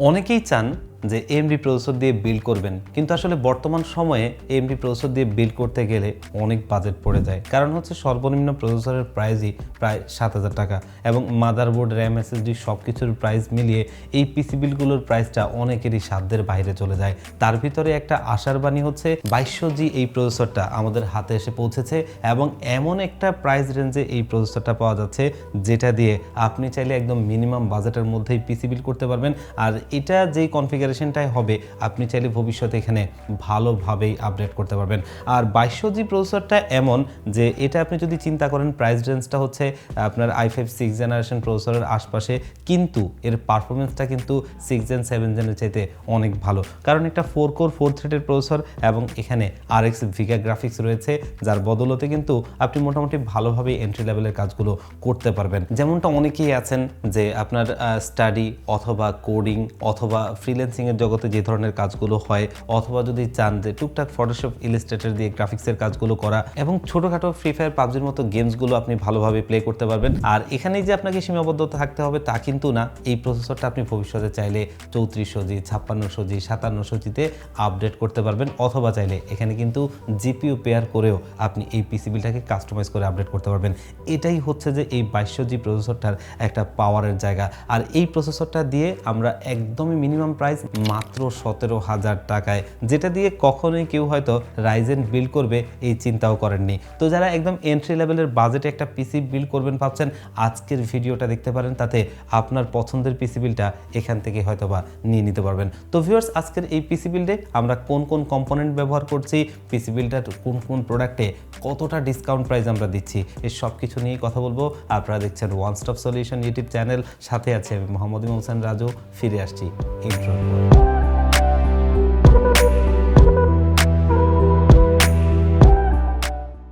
অনেকেই চান যে এএমডি প্রসেসর দিয়ে বিল্ড করবেন, কিন্তু আসলে বর্তমান সময়ে এএমডি প্রসেসর দিয়ে বিল্ড করতে গেলে অনেক বাজেট পড়ে যায়। কারণ হচ্ছে সর্বনিম্ন প্রসেসরের প্রাইসই প্রায় 7,000 টাকা এবং মাদারবোর্ড, র্যাম, এসএসডি সব কিছুর প্রাইস মিলিয়ে এই পিসি বিলগুলোর প্রাইসটা অনেকেরই সাধ্যের বাইরে চলে যায়। তার ভিতরে একটা আশার বাণী হচ্ছে 2200G এই প্রসেসরটা আমাদের হাতে এসে পৌঁছেছে এবং এমন একটা প্রাইস রেঞ্জে এই প্রসেসরটা পাওয়া যাচ্ছে যেটা দিয়ে আপনি চাইলে একদম মিনিমাম বাজেটের মধ্যেই পিসি বিল্ড করতে পারবেন। আর এটা যেই কনফিগারেশনটাই হবে আপনি চাইলে ভবিষ্যতে এখানে ভালোভাবেই আপডেট করতে পারবেন। আর 2200G প্রসেসরটা এমন যে এটা আপনি যদি চিন্তা করেন প্রাইস রেঞ্জটা হচ্ছে আপনার i5 6 জেনারেশন প্রসেসরের আশপাশে, কিন্তু এর পারফরমেন্সটা কিন্তু 6 জেন 7 জেনের চাইতে অনেক ভালো। কারণ একটা 4 কোর 4 থ্রেডের প্রসেসর এবং এখানে RX ভিগা গ্রাফিক্স রয়েছে, যার বদলতে কিন্তু আপনি মোটামুটি ভালোভাবে এন্ট্রি লেভেলের কাজগুলো করতে পারবেন। যেমনটা অনেকেই আছেন যে আপনার স্টাডি অথবা কোডিং অথবা ফ্রিল্যান্সিংয়ের জগতে যে ধরনের কাজগুলো হয়, অথবা যদি চান যে টুকটাক ফটোশপ, ইলাস্ট্রেটর দিয়ে গ্রাফিক্সের কাজগুলো করা এবং ছোটোখাটো ফ্রি ফায়ার, পাবজির মতো গেমসগুলো আপনি ভালোভাবে প্লে করতে পারবেন। আর এখানেই যে আপনাকে সীমাবদ্ধতা থাকতে হবে তা কিন্তু না। এই প্রসেসরটা আপনি ভবিষ্যতে চাইলে 3400G, 5600G, 5700Gতে আপডেট করতে পারবেন, অথবা চাইলে এখানে কিন্তু জিপিইউ পেয়ার করেও আপনি এই পিসি বিলটাকে কাস্টমাইজ করে আপডেট করতে পারবেন। এটাই হচ্ছে যে এই 2200G প্রসেসরটার একটা পাওয়ারের জায়গা। আর এই প্রসেসরটা দিয়ে আমরা একদমই মিনিমাম প্রাইস মাত্র 17,000 টাকায়, যেটা দিয়ে কখনোই কেউ হয়তো রাইজেন বিল্ড করবে এই চিন্তাও করেননি। তো যারা একদম এন্ট্রি লেভেলের বাজেটে একটা পিসি বিল্ড করবেন ভাবছেন, আজকের ভিডিওটা দেখতে পারেন, তাতে আপনার পছন্দের পিসি বিলটা এখান থেকে হয়তোবা নিয়ে নিতে পারবেন। তো ভিউয়ার্স, আজকের এই পিসি বিল্ডে আমরা কোন কোন কম্পোনেন্ট ব্যবহার করছি, পিসি বিলটা কোন কোন প্রোডাক্টে কতটা ডিসকাউন্ট প্রাইস আমরা দিচ্ছি, এই সব কিছু নিয়ে কথা বলবো। আপনারা দেখছেন one stop solution YouTube channel, সাথে আছে আমি মোহাম্মদ ইমাম হোসেন রাজু। ফিরে আসছি ইন্ট্রো।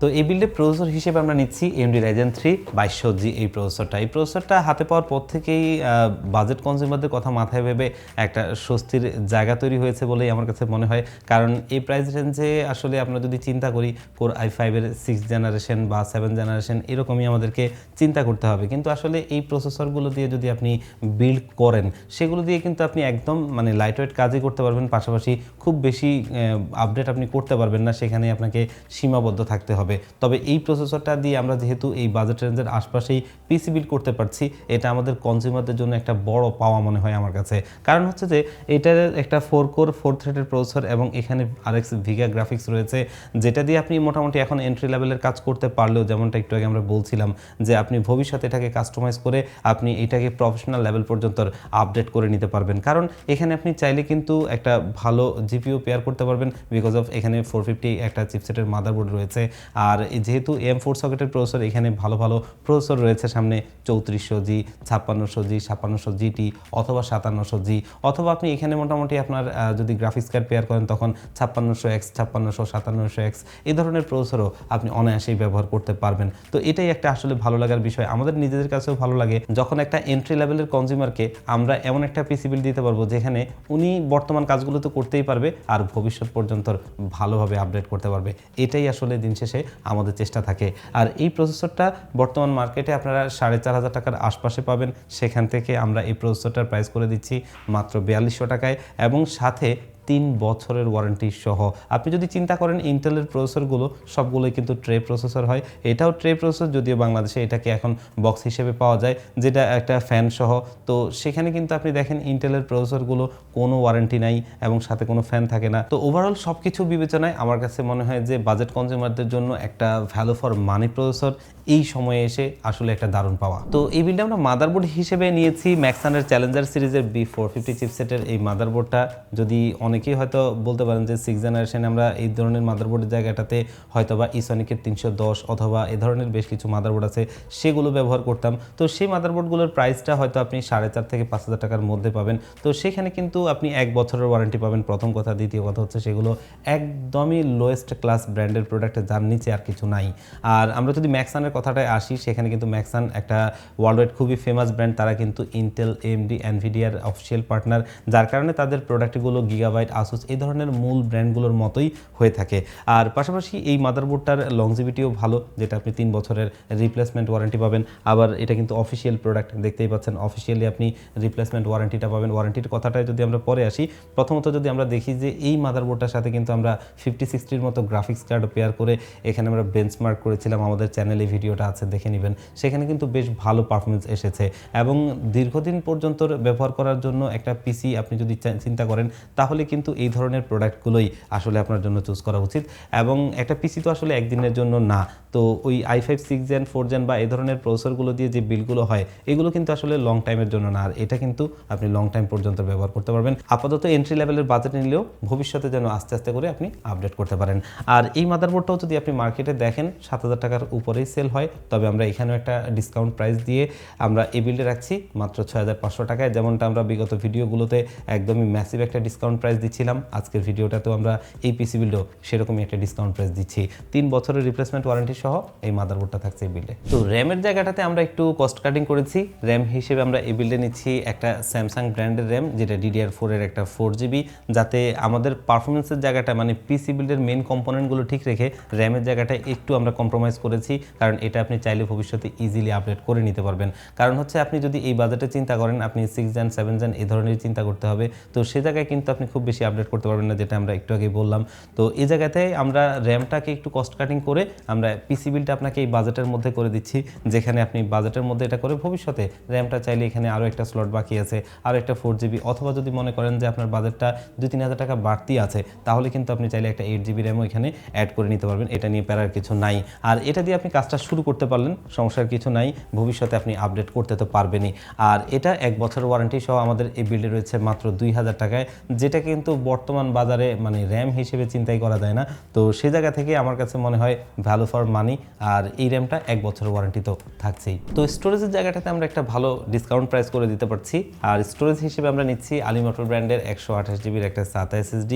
তো এই বিল্ডে প্রসেসর হিসেবে আমরা নিচ্ছি AMD Ryzen 3 2200G এই প্রসেসরটা। এই প্রসেসরটা হাতে পাওয়ার পর থেকেই বাজেট কনজিউমারদের কথা মাথায় ভেবে একটা স্বস্তির জায়গা তৈরি হয়েছে বলেই আমার কাছে মনে হয়। কারণ এই প্রাইস রেঞ্জে আসলে আমরা যদি চিন্তা করি কোর i5 এর 6 জেনারেশন বা 7 জেনারেশন এরকমই আমাদেরকে চিন্তা করতে হবে, কিন্তু আসলে এই প্রসেসরগুলো দিয়ে যদি আপনি বিল্ড করেন সেগুলো দিয়ে কিন্তু আপনি একদম মানে লাইটওয়েট কাজই করতে পারবেন, পাশাপাশি খুব বেশি আপডেট আপনি করতে পারবেন না, সেখানে আপনাকে সীমাবদ্ধ থাকতে হবে। তবে এই প্রসেসরটা দিয়ে আমরা যেহেতু এই বাজেট রেঞ্জের আশপাশেই পিসি বিল্ড করতে পারছি, এটা আমাদের কনজিউমারদের জন্য একটা বড় পাওয়া মনে হয় আমার কাছে। কারণ হচ্ছে যে এটার একটা 4 কোর 4 থ্রেডের প্রসেসর এবং এখানে RX ভিগা গ্রাফিক্স রয়েছে, যেটা দিয়ে আপনি মোটামুটি এখন এন্ট্রি লেভেলের কাজ করতে পারলেও, যেমনটা একটু আগে আমরা বলছিলাম যে আপনি ভবিষ্যতে এটাকে কাস্টমাইজ করে আপনি এটাকে প্রফেশনাল লেভেল পর্যন্ত আপডেট করে নিতে পারবেন। কারণ এখানে আপনি চাইলে কিন্তু একটা ভালো জিপিইউ পেয়ার করতে পারবেন, বিকজ অফ এখানে 450 একটা চিপসেটের মাদারবোর্ড রয়েছে। আর যেহেতু M4 সকেটের প্রসেসর, এখানে ভালো ভালো প্রসেসর রয়েছে সামনে 3400G, 5600G, 5600GT অথবা 5700G, অথবা আপনি এখানে মোটামুটি আপনার যদি গ্রাফিক্স কার্ড পেয়ার করেন তখন 5600X, 5600, 5700X এই ধরনের প্রসেসরও আপনি অনায়াসেই ব্যবহার করতে পারবেন। তো এটাই একটা আসলে ভালো লাগার বিষয়, আমাদের নিজেদের কাছেও ভালো লাগে যখন একটা এন্ট্রি লেভেলের কনজিউমারকে আমরা এমন একটা পিসি বিল দিতে পারবো যেখানে উনি বর্তমান কাজগুলো তো করতেই পারবে আর ভবিষ্যৎ পর্যন্ত ভালোভাবে আপডেট করতে পারবে। এটাই আসলে দিন শেষে আমাদের চেষ্টা থাকে। আর এই প্রসেসরটা বর্তমান মার্কেটে আপনারা 4,500 টাকার আশপাশে পাবেন, সেখান থেকে আমরা এই প্রসেসরটার প্রাইস করে দিচ্ছি মাত্র 4200 টাকায় এবং সাথে 3 বছরের ওয়ারেন্টি সহ। আপনি যদি চিন্তা করেন ইন্টেলের প্রসেসরগুলো সবগুলোই কিন্তু ট্রে প্রসেসর হয়, এটাও ট্রে প্রসেসর, যদিও বাংলাদেশে এটাকে এখন বক্স হিসেবে পাওয়া যায়, যেটা একটা ফ্যান সহ। তো সেখানে কিন্তু আপনি দেখেন ইন্টেলের প্রসেসরগুলো কোনো ওয়ারেন্টি নাই এবং সাথে কোনো ফ্যান থাকে না। তো ওভারঅল সব কিছু বিবেচনায় আমার কাছে মনে হয় যে বাজেট কনজিউমারদের জন্য একটা ভ্যালু ফর মানি প্রসেসর এই সময়ে এসে আসলে একটা দারুণ পাওয়া। তো এই বিলটা আমরা মাদারবোর্ড হিসেবে নিয়েছি ম্যাক্সানের চ্যালেঞ্জার সিরিজের B450 চিপসেটের এই মাদারবোর্ডটা। যদি অনেকেই হয়তো বলতে পারেন যে 6 জেনারেশনে আমরা এই ধরনের মাদারবোর্ডের জায়গাটাতে হয়তো বা ইসনিকের 310 অথবা এ ধরনের বেশ কিছু মাদারবোর্ড আছে সেগুলো ব্যবহার করতাম। তো সেই মাদারবোর্ডগুলোর প্রাইসটা হয়তো আপনি 4,500 থেকে 5,000 টাকার মধ্যে পাবেন। তো সেখানে কিন্তু আপনি 1 বছরের ওয়ারেন্টি পাবেন, প্রথম কথা। দ্বিতীয় কথা হচ্ছে সেগুলো একদমই লোয়েস্ট ক্লাস ব্র্যান্ডের প্রোডাক্ট, যার নিচে আর কিছু নাই। আর আমরা যদি ম্যাক্সানের কথাটায় আসি, সেখানে কিন্তু ম্যাক্সান একটা ওয়ার্ল্ড ওয়াইড খুবই ফেমাস ব্র্যান্ড। তারা কিন্তু ইন্টেল, এএমডি, এনভিডিয়ার অফিসিয়াল পার্টনার, যার কারণে তাদের প্রোডাক্টগুলো গিগাবাইট, আসুস এই ধরনের মূল ব্র্যান্ডগুলোর মতোই হয়ে থাকে। আর পাশাপাশি এই মাদারবোর্ডটার লংজিভিটিও ভালো, যেটা আপনি 3 বছরের রিপ্লেসমেন্ট ওয়ারেন্টি পাবেন। আবার এটা কিন্তু অফিসিয়াল প্রোডাক্ট, দেখতেই পাচ্ছেন অফিসিয়ালি আপনি রিপ্লেসমেন্ট ওয়ারেন্টিটা পাবেন। ওয়ারেন্টির কথাটায় যদি আমরা পরে আসি, প্রথমত যদি আমরা দেখি যে এই মাদারবোর্ডটার সাথে কিন্তু আমরা 5060 মতো গ্রাফিক্স কার্ড পেয়ার করে এখানে আমরা বেঞ্চমার্ক করেছিলাম, আমাদের চ্যানেলে ভিডিওটা আছে, দেখে নেবেন। সেখানে কিন্তু বেশ ভালো পারফরমেন্স এসেছে এবং দীর্ঘদিন পর্যন্ত ব্যবহার করার জন্য একটা পিসি আপনি যদি চিন্তা করেন, তাহলে কিন্তু এই ধরনের প্রোডাক্টগুলোই আসলে আপনার জন্য চুজ করা উচিত। এবং একটা পিসি তো আসলে একদিনের জন্য না, তো ওই i5 6 জেন 4 জেন বা এই ধরনের প্রসেসরগুলো দিয়ে যে বিলগুলো হয়, এগুলো কিন্তু আসলে লং টাইমের জন্য না, আর এটা কিন্তু আপনি লং টাইম পর্যন্ত ব্যবহার করতে পারবেন। আপাতত এন্ট্রি লেভেলের বাজেট নিলেও ভবিষ্যতে যেন আস্তে আস্তে করে আপনি আপডেট করতে পারেন। আর এই মাদারবোর্ডটাও যদি আপনি মার্কেটে দেখেন 7000 টাকার উপরেই সেল হয়, তবে আমরা এখানেও একটা ডিসকাউন্ট প্রাইস দিয়ে আমরা এই বিল্ডে রাখছি মাত্র 6500 টাকায়। যেমনটা আমরা বিগত ভিডিওগুলোতে একদমই ম্যাসিভ একটা ডিসকাউন্ট প্রাইস দিচ্ছিলাম, আজকের ভিডিওটাতেও আমরা এই পিসি বিল্ডও সেরকমই একটা ডিসকাউন্ট প্রাইস দিচ্ছি। 3 বছরের রিপ্লেসমেন্ট ওয়ারেন্টি সহ এই মাদারবোর্ডটা থাকছে এই বিল্ডে। তো র্যামের জায়গাটাতে আমরা একটু কস্ট কাটিং করেছি। র্যাম হিসেবে আমরা এই বিল্ডে নিচ্ছি একটা স্যামসাং ব্র্যান্ডের র্যাম, যেটা DDR4 এর একটা 4GB, যাতে আমাদের পারফরমেন্সের জায়গাটা মানে পিসি বিল্ডের মেন কম্পোনেন্টগুলো ঠিক রেখে র্যামের জায়গাটা একটু আমরা কম্প্রোমাইজ করেছি, কারণ এটা আপনি চাইলে ভবিষ্যতে ইজিলি আপডেট করে নিতে পারবেন। কারণ হচ্ছে আপনি যদি এই বাজেটে চিন্তা করেন, আপনি 6 জেন 7 জেন এই ধরনের চিন্তা করতে হবে, তো সে জায়গায় কিন্তু আপনি খুব বেশি আপডেট করতে পারবেন না, যেটা আমরা একটু আগে বললাম। তো এই জায়গাতে আমরা র্যামটাকে একটু কস্ট কাটিং করে আমরা পিসি বিলটা আপনাকে এই বাজেটের মধ্যে করে দিচ্ছি, যেখানে আপনি বাজেটের মধ্যে এটা করে ভবিষ্যতে র্যামটা চাইলে এখানে আরও একটা স্লট বাকি আছে, আরও একটা 4GB, অথবা যদি মনে করেন যে আপনার বাজেটটা 2-3 হাজার টাকা বাড়তি আছে, তাহলে কিন্তু আপনি চাইলে একটা 8GB র্যামও এখানে অ্যাড করে নিতে পারবেন। এটা নিয়ে প্যারার কিছু নাই। আর এটা দিয়ে আপনি কাজটা শুরু করতে পারলেন, সমস্যার কিছু নাই, ভবিষ্যতে আপনি আপডেট করতে তো পারবেনই। আর এটা 1 বছরের ওয়ারেন্টি সহ আমাদের এই বিল্ডে রয়েছে মাত্র 2000 টাকায়, যেটা কিন্তু বর্তমান বাজারে মানে র্যাম হিসেবে চিন্তাই করা যায় না। তো সেই জায়গা থেকে আমার কাছে মনে হয় ভ্যালু ফর মানি। আর এই র্যামটা 1 বছরের ওয়ারেন্টি তো থাকছেই। তো স্টোরেজের জায়গাটাতে আমরা একটা ভালো ডিসকাউন্ট প্রাইস করে দিতে পারছি। আর স্টোরেজ হিসেবে আমরা নিচ্ছি আলিমোটর ব্র্যান্ডের 128GBর একটা SATA SSD।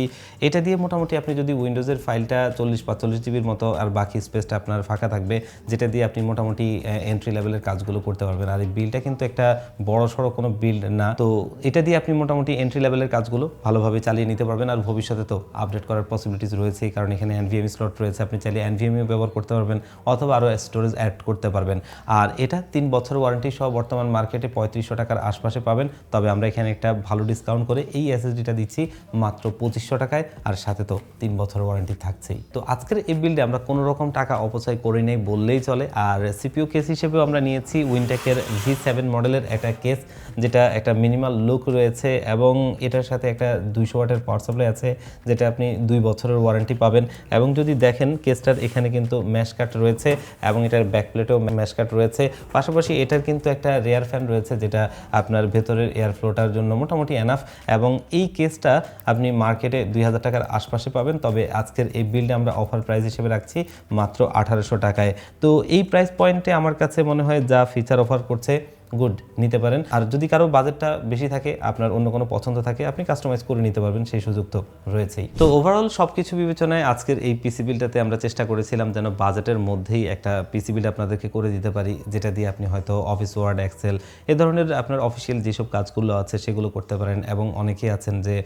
এটা দিয়ে মোটামুটি আপনি যদি উইন্ডোজের ফাইলটা 40-45GBর মতো, আর বাকি স্পেসটা আপনার ফাঁকা থাকবে, যেটা দিয়ে আপনি মোটামুটি এন্ট্রি লেভেলের কাজগুলো করতে পারবেন। আর এই বিলটা কিন্তু একটা বড় সড়ো কোনো বিল্ড না, তো এটা দিয়ে আপনি মোটামুটি এন্ট্রি লেভেলের কাজগুলো ভালোভাবে চালিয়ে নিতে পারবেন। আর ভবিষ্যতে তো আপডেট করার পসিবিলিটিস রয়েছে, কারণ এখানে NVMe স্লট রয়েছে, আপনি চাইলে NVMe ব্যবহার করতে পারবেন অথবা আরও স্টোরেজ অ্যাড করতে পারবেন। আর এটা 3 বছর ওয়ারেন্টি সহ বর্তমান মার্কেটে 3500 টাকার আশপাশে পাবেন, তবে আমরা এখানে একটা ভালো ডিসকাউন্ট করে এই SSDটা দিচ্ছি মাত্র 2500 টাকায়, আর সাথে তো 3 বছর ওয়ারেন্টি থাকছেই। তো আজকের এই বিল্ডে আমরা কোনো রকম টাকা অপচয় করি নাই বললেই চলে। আর CPU কেস হিসেবেও আমরা নিয়েছি উইনটেকের V7 মডেলের একটা কেস, যেটা একটা মিনিমাল লুক রয়েছে এবং এটার সাথে একটা 200 ওয়াটের পাওয়ার সাপ্লাই আছে, যেটা আপনি 2 বছরের ওয়ারেন্টি পাবেন। এবং যদি দেখেন কেসটার এখানে কিন্তু ম্যাশ কাট রয়েছে এবং এটার ব্যাকপ্লেটেও ম্যাশ কাট রয়েছে। পাশাপাশি এটার কিন্তু একটা রেয়ার ফ্যান রয়েছে, যেটা আপনার ভেতরের এয়ার ফ্লোটার জন্য মোটামুটি এনাফ। এবং এই কেসটা আপনি মার্কেটে 2000 টাকার আশপাশে পাবেন, তবে আজকের এই বিলটা আমরা অফার প্রাইস হিসেবে রাখছি মাত্র 1800 টাকায়। তো এই প্রাইস পয়েন্টে আমার কাছে মনে হয় যা ফিচার অফার করছে গুড, নিতে পারেন। আর যদি কারো বাজেটটা বেশি থাকে, আপনার অন্য কোনো পছন্দ থাকে, আপনি কাস্টমাইজ করে নিতে পারবেন, সেই সুযোগ তো রয়েছেই। তো ওভারঅল সব কিছু বিবেচনায় আজকের এই পিসি বিলটাতে আমরা চেষ্টা করেছিলাম যেন বাজেটের মধ্যেই একটা পিসি বিল আপনাদেরকে করে দিতে পারি, যেটা দিয়ে আপনি হয়তো অফিস ওয়ার্ড, এক্সেল এ ধরনের আপনার অফিসিয়াল যেসব কাজগুলো আছে সেগুলো করতে পারেন। এবং অনেকেই আছেন যে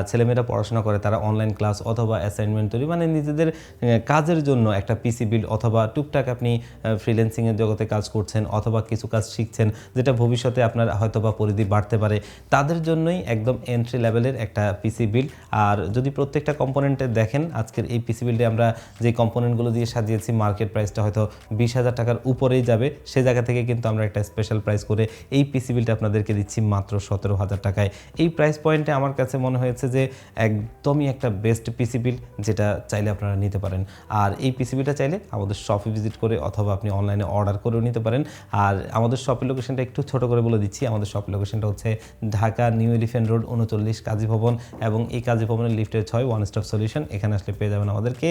ছেলেমেয়েরা পড়াশোনা করে, তারা অনলাইন ক্লাস অথবা অ্যাসাইনমেন্ট তৈরি, মানে নিজেদের কাজের জন্য একটা পিসি বিল, অথবা টুকটাক আপনি ফ্রিল্যান্সিংয়ের জগতে কাজ করছেন অথবা কিছু কাজ শিখছেন, যেটা ভবিষ্যতে আপনার হয়তো বা পরিধি বাড়তে পারে, তাদের জন্যই একদম এন্ট্রি লেভেলের একটা পিসি বিল। আর যদি প্রত্যেকটা কম্পোনেন্টে দেখেন, আজকের এই পিসি বিলডে আমরা যে কম্পোনেন্টগুলো দিয়ে সাজিয়েছি, মার্কেট প্রাইসটা হয়তো 20,000 টাকার উপরেই যাবে, সে জায়গা থেকে কিন্তু আমরা একটা স্পেশাল প্রাইস করে এই পিসি বিলটা আপনাদেরকে দিচ্ছি মাত্র 17,000 টাকায়। এই প্রাইস পয়েন্টে আমার কাছে মনে হয়েছে যে একদমই একটা বেস্ট পিসি বিল, যেটা চাইলে আপনারা নিতে পারেন। আর এই পিসি বিলটা চাইলে আমাদের শপে ভিজিট করে অথবা আপনি অনলাইনে অর্ডার করেও নিতে পারেন। আর আমাদের শপের লোকেশনটা লোকেশনটা একটু ছোট করে বলে দিচ্ছি। আমাদের শপ লোকেশনটা হচ্ছে ঢাকা নিউ এলিফ্যান্ট রোড 39 কাজী ভবন, এবং এই কাজী ভবনের লিফটের 6 ওয়ান স্টপ সলিউশন। এখানে আসলে পেয়ে যাবেন আমাদেরকে।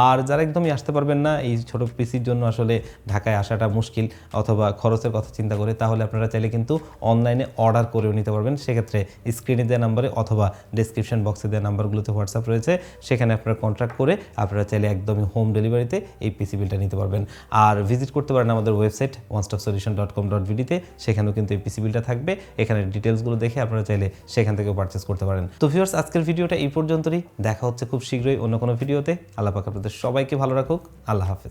আর যারা একদমই আসতে পারবেন না, এই ছোট পিসির জন্য আসলে ঢাকায় আসাটা মুশকিল অথবা খরচের কথা চিন্তা করে, তাহলে আপনারা চাইলে কিন্তু অনলাইনে অর্ডার করেও নিতে পারবেন। সেক্ষেত্রে স্ক্রিনে দেওয়া নাম্বারে অথবা ডেসক্রিপশন বক্সে দেওয়া নাম্বারগুলোতে হোয়াটসঅ্যাপ রয়েছে, সেখানে আপনারা কন্ট্যাক্ট করে আপনারা চাইলে একদমই হোম ডেলিভারিতে এই পিসি বিলটা নিতে পারবেন। আর ভিজিট করতে পারেন আমাদের ওয়েবসাইট onestopsolution.com.bd-তে, সেখানেও কিন্তু এই পিসি বিলটা থাকবে। এখানে ডিটেলসগুলো দেখে আপনারা চাইলে সেখান থেকেও পারচেস করতে পারেন। তো ভিউয়ার্স, আজকের ভিডিওটা এই পর্যন্তই। দেখা হচ্ছে খুব শীঘ্রই অন্য কোনো ভিডিওতে। আল্লাহ পাক আপনাদের সবাইকে ভালো রাখুক। আল্লাহ হাফেজ।